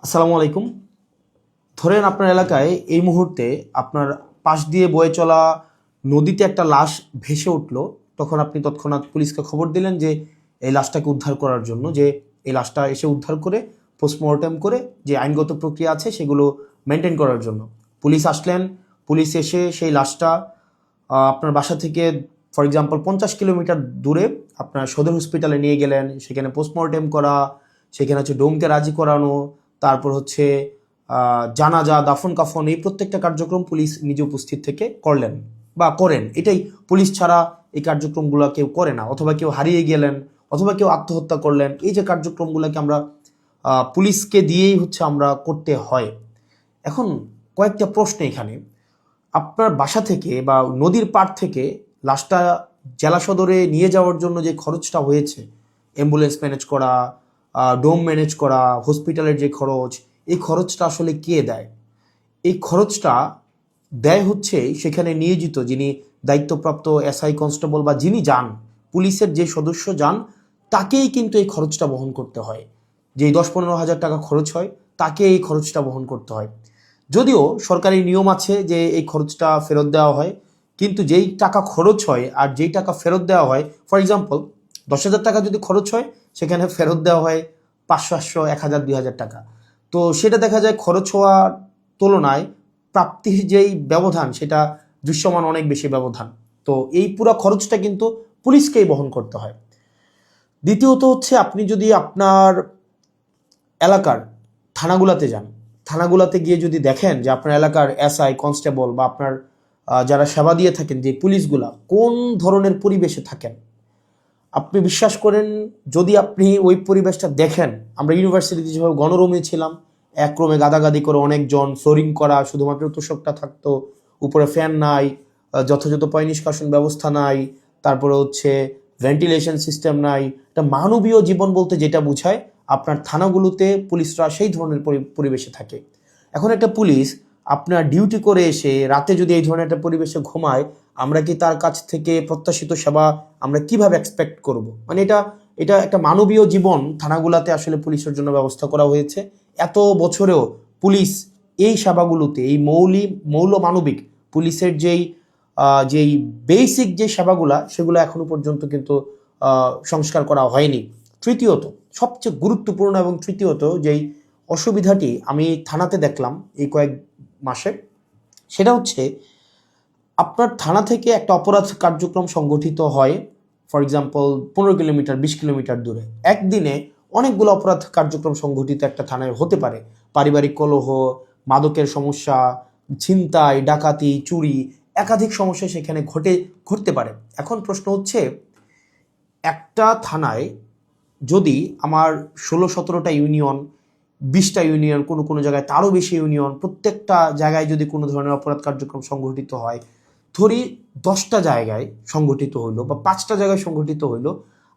আসসালামু আলাইকুম। ধরেন আপনার এলাকায় এই মুহূর্তে আপনার পাশ দিয়ে বয়ে চলা নদীতে একটা লাশ ভেসে উঠলো। তখন আপনি তৎক্ষণাৎ পুলিশকে খবর দিলেন যে এই লাশটাকে উদ্ধার করার জন্য, যে এই লাশটা এসে উদ্ধার করে পোস্টমর্টেম করে যে আইনগত প্রক্রিয়া আছে সেগুলো মেনটেন করার জন্য পুলিশ আসলেন। পুলিশ এসে সেই লাশটা আপনার বাসা থেকে ফর এক্সাম্পল 50 কিলোমিটার দূরে আপনার সদর হসপিটালে নিয়ে গেলেন। সেখানে পোস্টমর্টেম করা, সেখানে হচ্ছে ডোমকে রাজি করানো, তারপর হচ্ছে জানাজা, দাফন কাফন, এই প্রত্যেকটা কার্যক্রম পুলিশ নিজে উপস্থিত থেকে করলেন বা করেন। এটাই, পুলিশ ছাড়া এই কার্যক্রমগুলো কেউ করে না। অথবা কেউ হারিয়ে গেলেন, অথবা কেউ আত্মহত্যা করলেন, এই যে কার্যক্রমগুলোকে আমরা পুলিশকে দিয়েই হচ্ছে আমরা করতে হয়। এখন কয়েকটা প্রশ্ন এখানে। আপনার বাসা থেকে বা নদীর পাড় থেকে লাশটা জেলা সদরে নিয়ে যাওয়ার জন্য যে খরচটা হয়েছে, অ্যাম্বুলেন্স ম্যানেজ করা, ডোম ম্যানেজ করা, হসপিটালের যে খরচ, এই খরচটা আসলে কে দেয়? এই খরচটা দেয় হচ্ছে সেখানে নিয়োজিত যিনি দায়িত্বপ্রাপ্ত এসআই, কনস্টেবল বা যিনি যান, পুলিশের যে সদস্য যান, তাকেই কিন্তু এই খরচটা বহন করতে হয়। যেই 10-15 হাজার টাকা খরচ হয়, তাকে এই খরচটা বহন করতে হয়। যদিও সরকারি নিয়ম আছে যে এই খরচটা ফেরত দেওয়া হয়, কিন্তু যেই টাকা খরচ হয় আর যেই টাকা ফেরত দেওয়া হয়, ফর এক্সাম্পল 10,000 টাকা যদি খরচ হয়, সেখানে ফেরত দেওয়া হয় 500, 800, 1,000, 2,000 টাকা। তো সেটা দেখা যায় খরচ হওয়ার তুলনায় প্রাপ্তির যেই ব্যবধান, সেটা দৃশ্যমান অনেক বেশি ব্যবধান। তো এই পুরো খরচটা কিন্তু পুলিশকেই বহন করতে হয়। দ্বিতীয়ত হচ্ছে, আপনি যদি আপনার এলাকার থানাগুলাতে যান, থানাগুলাতে গিয়ে যদি দেখেন যে আপনার এলাকার এসআই, কনস্টেবল বা আপনার যারা সেবা দিয়ে থাকেন যে পুলিশগুলা কোন ধরনের পরিবেশে থাকেন, আপনি বিশ্বাস করেন, যদি আপনি ওই পরিবেশটা দেখেন, আমরা ইউনিভার্সিটিতে যেভাবে গণরুমে ছিলাম, এক রুমে গাদাগাদি করে অনেকজন, ফ্লোরিং করা, শুধুমাত্র তোষকটা থাকতো, উপরে ফ্যান নাই, যথাযথ পয় নিষ্কাশন ব্যবস্থা নাই, তারপরে হচ্ছে ভেন্টিলেশন সিস্টেম নাই। একটা মানবীয় জীবন বলতে যেটা বোঝায়, আপনার থানাগুলোতে পুলিশরা সেই ধরনের পরিবেশে থাকে। এখন একটা পুলিশ আপনার ডিউটি করে এসে রাতে যদি এই ধরনের একটা পরিবেশে ঘুমায়, আমরা কি তার কাছ থেকে প্রত্যাশিত সেবা আমরা কিভাবে এক্সপেক্ট করব? মানে এটা এটা একটা মানবীয় জীবন থানাগুলাতে আসলে পুলিশের জন্য ব্যবস্থা করা হয়েছে। এত বছরেও পুলিশ এই সেবাগুলোতে, এই মৌল মানবিক পুলিশের যেই বেসিক যে সেবাগুলা, সেগুলো এখনো পর্যন্ত কিন্তু সংস্কার করা হয়নি। তৃতীয়ত, সবচেয়ে গুরুত্বপূর্ণ এবং তৃতীয়ত যেই অসুবিধাটি আমি থানাতে দেখলাম এই কয়েক মাসে, সেটা হচ্ছে আপনার থানা থেকে একটা অপরাধ কার্যক্রম সংগঠিত হয়, ফর এক্সাম্পল 15 কিলোমিটার, 20 কিলোমিটার দূরে। একদিনে অনেকগুলো অপরাধ কার্যক্রম সংগঠিত একটা থানায় হতে পারে। পারিবারিক কলহ, মাদকের সমস্যা, ছিনতাই, ডাকাতি, চুরি, একাধিক সমস্যা সেখানে ঘটতে পারে। এখন প্রশ্ন হচ্ছে, একটা থানায় যদি আমার 16-17টা ইউনিয়ন, 20টা ইউনিয়ন, কোনো কোনো জায়গায় তারও বেশি ইউনিয়ন, প্রত্যেকটা জায়গায় যদি কোনো ধরনের অপরাধ কার্যক্রম সংঘটিত হয়, ধরি 10টা জায়গায় সংঘটিত হইলো বা 5টা জায়গায় সংঘটিত হইলো,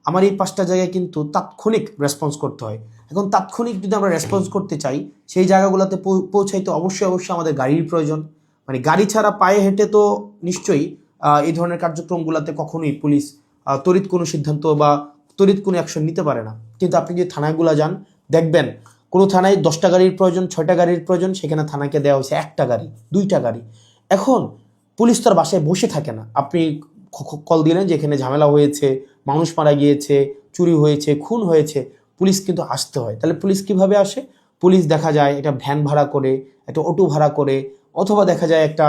আমার এই 5টা জায়গায় কিন্তু তাৎক্ষণিক রেসপন্স করতে হয়। এখন তাৎক্ষণিক যদি আমরা রেসপন্স করতে চাই, সেই জায়গাগুলোতে পৌঁছাইতে অবশ্যই অবশ্যই আমাদের গাড়ির প্রয়োজন। মানে গাড়ি ছাড়া পায়ে হেঁটে তো নিশ্চয়ই এই ধরনের কার্যক্রমগুলোতে কখনোই পুলিশ তড়িৎ কোনো সিদ্ধান্ত বা তড়িৎ কোনো অ্যাকশন নিতে পারে না। কিন্তু আপনি যদি থানাগুলো যান, দেখবেন কোনো থানায় 10টা গাড়ির প্রয়োজন, 6টা গাড়ির প্রয়োজন, সেখানে থানাকে দেওয়া হয়েছে 1টা গাড়ি, 2টা গাড়ি। এখন পুলিশ তো আর বাসায় বসে থাকে না। আপনি কল দিলেন যে এখানে ঝামেলা হয়েছে, মানুষ মারা গিয়েছে, চুরি হয়েছে, খুন হয়েছে, পুলিশ কিন্তু আসতে হয়। তাহলে পুলিশ কিভাবে আসে? পুলিশ দেখা যায় একটা ভ্যান ভাড়া করে, একটা অটো ভাড়া করে, অথবা দেখা যায় একটা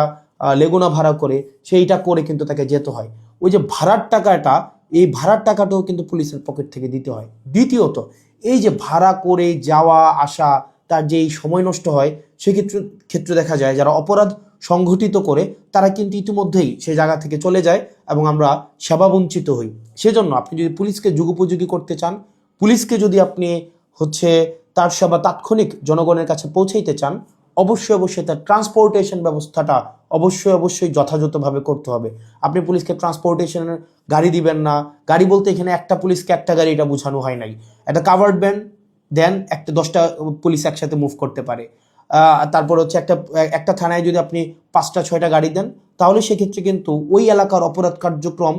লেগুনা ভাড়া করে, সেইটা করে কিন্তু তাকে যেতে হয়। ওই যে ভাড়ার টাকাটা, এই ভাড়ার টাকাটাও কিন্তু পুলিশের পকেট থেকে দিতে হয়। দ্বিতীয়ত, এই যে ভাড়া করে যাওয়া আসা, তার যেই সময় নষ্ট হয়, সেক্ষেত্রে দেখা যায় যারা অপরাধ সংঘটিত করে তারা কিন্তু ইতিমধ্যেই সেই জায়গা থেকে চলে যায় এবং আমরা সেবা বঞ্চিত হই। সেজন্য আপনি যদি পুলিশকে যুগোপযোগী করতে চান, পুলিশকে যদি আপনি হচ্ছে তার সেবা তাৎক্ষণিক জনগণের কাছে পৌঁছাইতে চান, অবশ্যই অবশ্যই তার ট্রান্সপোর্টেশন ব্যবস্থাটা অবশ্যই অবশ্যই যথাযথভাবে করতে হবে। আপনি পুলিশকে ট্রান্সপোর্টেশনের গাড়ি দিবেন না। গাড়ি বলতে এখানে একটা পুলিশকে একটা গাড়ি, এটা বোঝানো হয় নাই। একটা কাভার্ড ভ্যান দেন, একটা 10টা পুলিশ একসাথে মুভ করতে পারে। তারপর হচ্ছে একটা থানায় যদি আপনি 5টা 6টা গাড়ি দেন, তাহলে সেক্ষেত্রে কিন্তু ওই এলাকার অপরাধ কার্যক্রম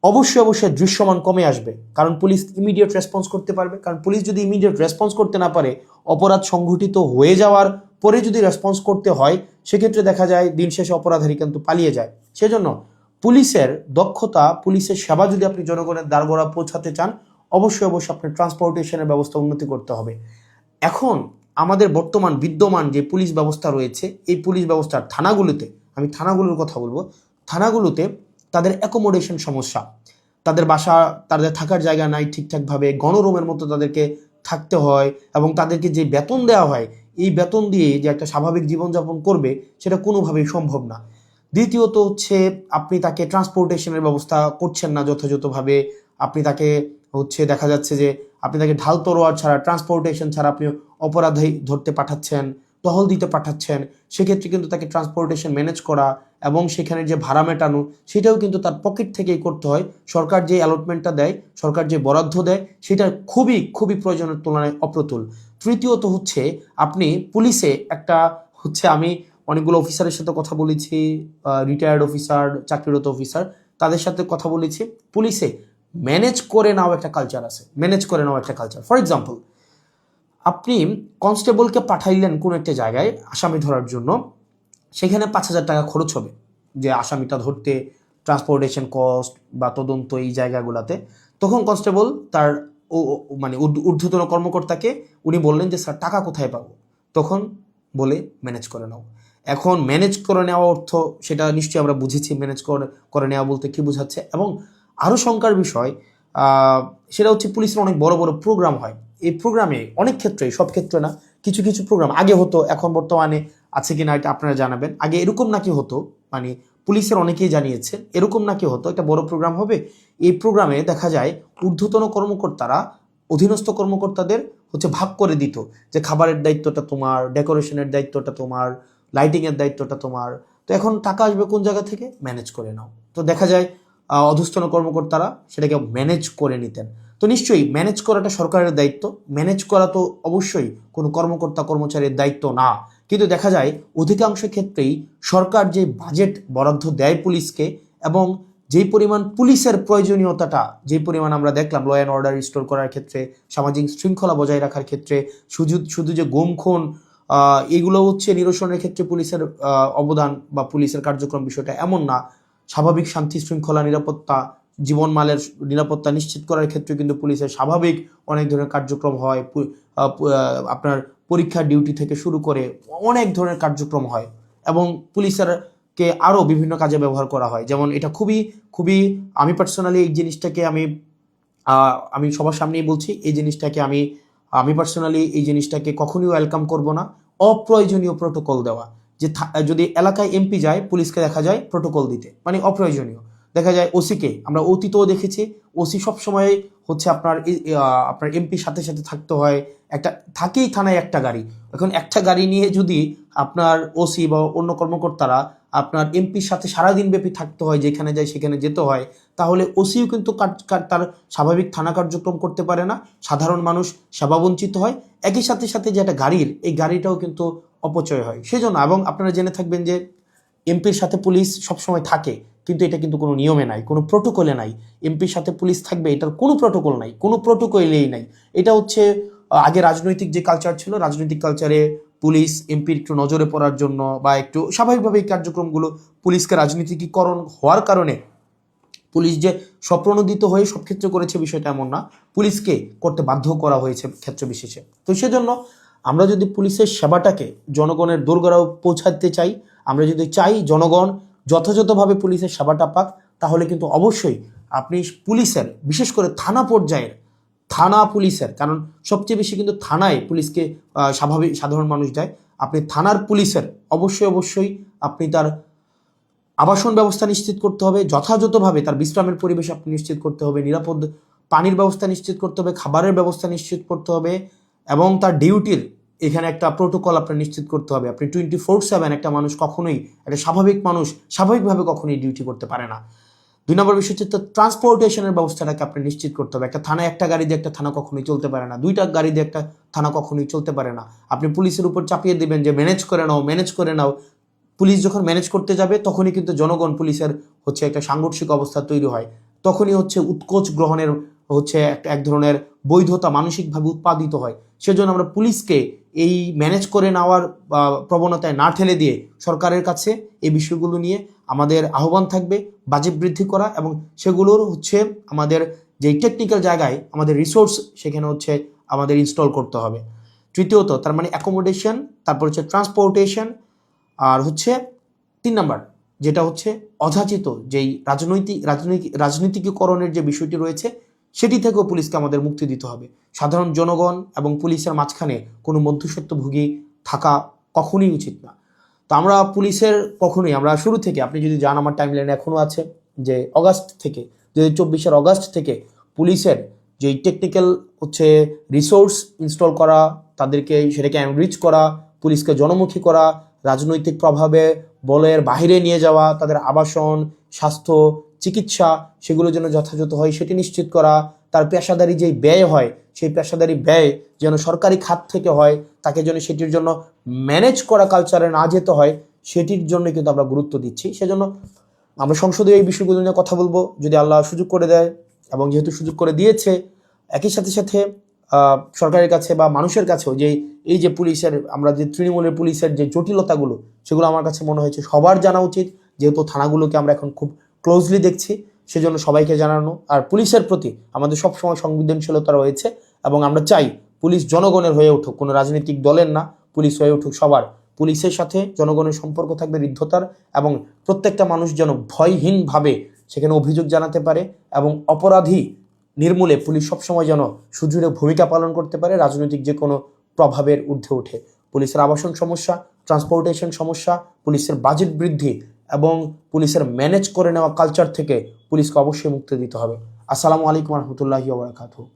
অবশ্যই অবশ্যই দৃশ্যমান কমে আসবে। কারণ পুলিশ ইমিডিয়েট রেসপন্স করতে পারবে। কারণ পুলিশ যদি ইমিডিয়েট রেসপন্স করতে না পারে, অপরাধ সংঘটিত হয়ে যাওয়ার পরে যদি রেসপন্স করতে হয়, সেক্ষেত্রে দেখা যায় দিন শেষে অপরাধী কিন্তু পালিয়ে যায়। সেজন্য পুলিশের দক্ষতা, পুলিশের সেবা যদি আপনি জনগণের দ্বারগোড়া পৌঁছাতে চান, অবশ্যই আপনার ট্রান্সপোর্টেশনের ব্যবস্থা উন্নতি করতে হবে। এখন আমাদের বর্তমান বিদ্যমান যে পুলিশ ব্যবস্থা রয়েছে, এই পুলিশ ব্যবস্থার থানাগুলোতে, আমি থানাগুলোর কথা বলবো, থানাগুলোতে তাদের অ্যাকোমোডেশন সমস্যা, তাদের বাসা, তাদের থাকার জায়গা নাই ঠিকঠাকভাবে, গণরুমের মতো তাদেরকে থাকতে হয়, এবং তাদেরকে যে বেতন দেওয়া হয়, এই বেতন দিয়ে যে একটা স্বাভাবিক জীবনযাপন করবে সেটা কোনোভাবেই সম্ভব না। দ্বিতীয়ত হচ্ছে আপনি তাকে ট্রান্সপোর্টেশনের ব্যবস্থা করছেন না যথাযথভাবে। আপনি তাকে দেখা যাচ্ছে যে আপনি তাকে ঢাল তরোয়ার ছাড়া, ট্রান্সপোর্টেশন ছাড়া আপনি অপরাধী ধরতে পাঠাচ্ছেন, টহল দিতে পাঠাচ্ছেন। সেক্ষেত্রে কিন্তু তাকে ট্রান্সপোর্টেশন ম্যানেজ করা এবং সেখানে যে ভাড়া মেটানো, সেটাও কিন্তু তার পকেট থেকেই করতে হয়। সরকার যে অ্যালটমেন্টটা দেয়, সরকার যে বরাদ্দ দেয়, সেটা খুবই খুবই প্রয়োজনের তুলনায় অপ্রতুল। তৃতীয়ত আপনি পুলিশে একটা আমি অনেকগুলো অফিসারের সাথে কথা বলেছি, রিটায়ার্ড অফিসার, চাকরিরত অফিসার, তাদের সাথে কথা বলেছি। পুলিশে ম্যানেজ করে নাও একটা কালচার আছে, ম্যানেজ করে নাও একটা কালচার। ফর এক্সাম্পল, আপনি কনস্টেবলকে পাঠাইলেন কোনো একটা জায়গায় আসামি ধরার জন্য, সেখানে 5,000 টাকা খরচ হবে যে আসামিটা ধরতে, ট্রান্সপোর্টেশন কস্ট বা তদন্ত এই জায়গাগুলোতে। তখন কনস্টেবল তার ঊর্ধ্বতন কর্মকর্তাকে উনি বললেন যে স্যার টাকা কোথায় পাবো? তখন বলে ম্যানেজ করে নাও। এখন ম্যানেজ করে নেওয়া অর্থ, সেটা নিশ্চয়ই আমরা বুঝেছি ম্যানেজ করে নেওয়া বলতে কি বোঝাচ্ছে। এবং আরও শঙ্কার বিষয় সেটা পুলিশের অনেক বড় বড় প্রোগ্রাম হয়। এই প্রোগ্রামে অনেক ক্ষেত্রে, সব ক্ষেত্রে না, কিছু কিছু প্রোগ্রাম আগে হতো, এখন বর্তমানে আছে কিনা এটা আপনারা জানাবেন। আগে এরকম নাকি হতো, পুলিশের অনেকেই জানিয়েছে এরকম নাকি হতো, একটা বড় প্রোগ্রাম হবে, এই প্রোগ্রামে দেখা যায় ঊর্ধ্বতন কর্মকর্তারা অধীনস্থ কর্মকর্তাদের ভাগ করে দিত যে খাবারের দায়িত্বটা তোমার, ডেকোরেশনের দায়িত্বটা তোমার, লাইটিংয়ের দায়িত্বটা তোমার। তো এখন টাকা আসবে কোন জায়গা থেকে? ম্যানেজ করে নাও। তো দেখা যায় অধস্তন কর্মকর্তারা সেটাকে ম্যানেজ করে নিতেন। তো নিশ্চয়ই ম্যানেজ করাটা সরকারের দায়িত্ব, ম্যানেজ করা তো অবশ্যই কোনো কর্মকর্তা কর্মচারীর দায়িত্ব না। কিন্তু দেখা যায় অধিকাংশ ক্ষেত্রেই সরকার যে বাজেট বরাদ্দ দেয় পুলিশকে, এবং যেই পরিমাণ পুলিশের প্রয়োজনীয়তাটা, যেই পরিমাণ আমরা দেখলাম ল অ্যান্ড অর্ডার রিস্টোর করার ক্ষেত্রে, সামাজিক শৃঙ্খলা বজায় রাখার ক্ষেত্রে, শুধু যে গুম খুন এগুলো নিরসনের ক্ষেত্রে পুলিশের অবদান বা পুলিশের কার্যক্রম বিষয়টা এমন না। স্বাভাবিক শান্তি শৃঙ্খলা, নিরাপত্তা, জীবনমালের নিরাপত্তা নিশ্চিত করার ক্ষেত্রে কিন্তু পুলিশের স্বাভাবিক অনেক ধরনের কার্যক্রম হয়। আপনার পরীক্ষার ডিউটি থেকে শুরু করে অনেক ধরনের কার্যক্রম হয়, এবং পুলিশেরকে আরও বিভিন্ন কাজে ব্যবহার করা হয়। যেমন এটা খুবই খুবই, আমি পার্সোনালি এই জিনিসটাকে আমি সবার সামনেই বলছি, এই জিনিসটাকে আমি পার্সোনালি এই জিনিসটাকে কখনোই ওয়েলকাম করব না। অপ্রয়োজনীয় প্রোটোকল দেওয়া, যে যদি এলাকায় এমপি যায়, পুলিশকে দেখা যায় প্রোটোকল দিতে, অপ্রয়োজনীয়। দেখা যায় ওসিকে আমরা অতীতেও দেখেছি, ওসি সবসময় আপনার এমপির সাথে সাথে থাকতে হয়, থাকেই থানায় একটা গাড়ি। এখন একটা গাড়ি নিয়ে যদি আপনার ওসি বা অন্য কর্মকর্তারা আপনার এমপির সাথে সারাদিন ব্যাপী থাকতে হয়, যেখানে যায় সেখানে যেতে হয়, তাহলে ওসিও কিন্তু তার স্বাভাবিক থানা কার্যক্রম করতে পারে না, সাধারণ মানুষ সেবা বঞ্চিত হয়। একই সাথে সাথে যে একটা গাড়ির, এই গাড়িটাও কিন্তু অপচয় হয়। সেজন্য, এবং আপনারা জেনে থাকবেন যে এমপির সাথে পুলিশ সবসময় থাকে, কিন্তু এটা কিন্তু কোনো নিয়মে নাই, কোনো প্রোটোকলে নাই। এমপির সাথে পুলিশ থাকবে, এটার কোনো প্রোটোকল নাই, কোনো প্রোটোকলেই নাই। এটা আগে রাজনৈতিক যে কালচার ছিল, রাজনৈতিক কালচারে পুলিশ এমপির একটু নজরে পড়ার জন্য বা একটু স্বাভাবিকভাবে এই কার্যক্রমগুলো, পুলিশকে রাজনীতিকীকরণ হওয়ার কারণে পুলিশ যে স্বপ্রণোদিত হয়ে সব ক্ষেত্রে করেছে বিষয়টা এমন না, পুলিশকে করতে বাধ্য করা হয়েছে ক্ষেত্র বিশেষে। তো সেজন্য আমরা যদি পুলিশের সেবাটাকে জনগণের দোরগোড়ায় পৌঁছাতে চাই, আমরা যদি চাই জনগণ যথাযথভাবে পুলিশের সেবাটা পাক, তাহলে কিন্তু অবশ্যই আপনি পুলিশের, বিশেষ করে থানা পর্যায়ের থানা পুলিশের, কারণ সবচেয়ে বেশি কিন্তু থানায় পুলিশকে সাধারণ মানুষ দেয়, আপনি থানার পুলিশের অবশ্যই আপনি তার আবাসন ব্যবস্থা নিশ্চিত করতে হবে, যথাযথভাবে তার বিশ্রামের পরিবেশ আপনি নিশ্চিত করতে হবে, নিরাপদ পানির ব্যবস্থা নিশ্চিত করতে হবে, খাবারের ব্যবস্থা নিশ্চিত করতে হবে, এবং তার ডিউটির এখানে একটা প্রোটোকল আপনার নিশ্চিত করতে হবে। আপনি 24/7 একটা মানুষ কখনোই, একটা স্বাভাবিক মানুষ স্বাভাবিকভাবে কখনোই ডিউটি করতে পারে না। 2 নম্বর বিষয় হচ্ছে ট্রান্সপোর্টেশনের ব্যবস্থাটাকে আপনি নিশ্চিত করতে হবে। একটা থানায় একটা গাড়ি দিয়ে একটা থানা কখনোই চলতে পারে না, 2টা গাড়ি দিয়ে একটা থানা কখনোই চলতে পারে না। আপনি পুলিশের উপর চাপিয়ে দেবেন যে ম্যানেজ করে নাও। পুলিশ যখন ম্যানেজ করতে যাবে, তখনই কিন্তু জনগণ পুলিশের একটা সাংঘর্ষিক অবস্থা তৈরি হয়। তখনই উৎকোচ গ্রহণের এক ধরনের বৈধতা মানসিকভাবে উৎপাদিত হয়। সেজন্য আমরা পুলিশকে এই ম্যানেজ করে নেওয়ার প্রবণতায় না ঠেলে দিয়ে সরকারের কাছে এই বিষয়গুলো নিয়ে আমাদের আহ্বান থাকবে বাজেট বৃদ্ধি করা, এবং সেগুলোর হচ্ছে আমাদের যে টেকনিক্যাল জায়গায় আমাদের রিসোর্স সেখানে হচ্ছে আমাদের ইনস্টল করতে হবে। তৃতীয়ত তার মানে অ্যাকোমোডেশন, তারপর হচ্ছে ট্রান্সপোর্টেশন, আর হচ্ছে 3 নাম্বার যেটা হচ্ছে অযাচিত যেই রাজনীতিকীকরণের যে বিষয়টি রয়েছে সেটি থেকেও পুলিশকে আমাদের মুক্তি দিতে হবে। সাধারণ জনগণ এবং পুলিশের মাঝখানে কোনো মধ্যস্বত্বভোগী থাকা কখনোই উচিত না। তো আমরা পুলিশের কখনোই, আমরা শুরু থেকে, আপনি যদি যান আমার টাইমলাইনে এখনও আছে যে অগাস্ট থেকে 2024-এর অগাস্ট থেকে পুলিশের যেই টেকনিক্যাল হচ্ছে রিসোর্স ইনস্টল করা, তাদেরকে সেটাকে এনরিচ করা, পুলিশকে জনমুখী করা, রাজনৈতিক প্রভাবে বলের বাহিরে নিয়ে যাওয়া, তাদের আবাসন, স্বাস্থ্য, চিকিৎসা সেগুলো যেন যথাযথ হয় সেটি নিশ্চিত করা, তার পেশাদারি যেই ব্যয় হয় সেই পেশাদারি ব্যয় যেন সরকারি খাত থেকে হয়, তাকে যেন সেটির জন্য ম্যানেজ করা কালচারে না যেতে হয়, সেটির জন্য কিন্তু আমরা গুরুত্ব দিচ্ছি। সেজন্য আমরা সংসদে এই বিষয়গুলো নিয়ে কথা বলবো যদি আল্লাহ সুযোগ করে দেয়, এবং যেহেতু সুযোগ করে দিয়েছে একই সাথে সাথে সরকারের কাছে বা মানুষের কাছেও যে এই যে পুলিশের, আমরা যে তৃণমূলের পুলিশের যে জটিলতাগুলো সেগুলো আমার কাছে মনে হয়েছে সবার জানা উচিত, যেহেতু থানাগুলোকে আমরা এখন খুব ক্লোজলি দেখছি, সেজন্য সবাইকে জানানো। আর পুলিশের প্রতি আমাদের সবসময় সংবেদনশীলতা রয়েছে, এবং আমরা চাই পুলিশ জনগণের হয়ে উঠুক, কোনো রাজনৈতিক দলের না, পুলিশ হয়ে উঠুক সবার। পুলিশের সাথে জনগণের সম্পর্ক থাকবে হৃদ্যতার, এবং প্রত্যেকটা মানুষ যেন ভয়হীনভাবে সেখানে অভিযোগ জানাতে পারে, এবং অপরাধী নির্মূলে পুলিশ সবসময় যেন সুদৃঢ় ভূমিকা পালন করতে পারে রাজনৈতিক যে কোনো প্রভাবের ঊর্ধ্বে উঠে। পুলিশের আবাসন সমস্যা, ট্রান্সপোর্টেশন সমস্যা, পুলিশের বাজেট বৃদ্ধি এবং পুলিশের ম্যানেজ করে নেওয়া কালচার থেকে পুলিশকে অবশ্যই মুক্তি দিতে হবে। আসসালামু আলাইকুম রহমতুল্লাহি ওয়া বারাকাতুহু।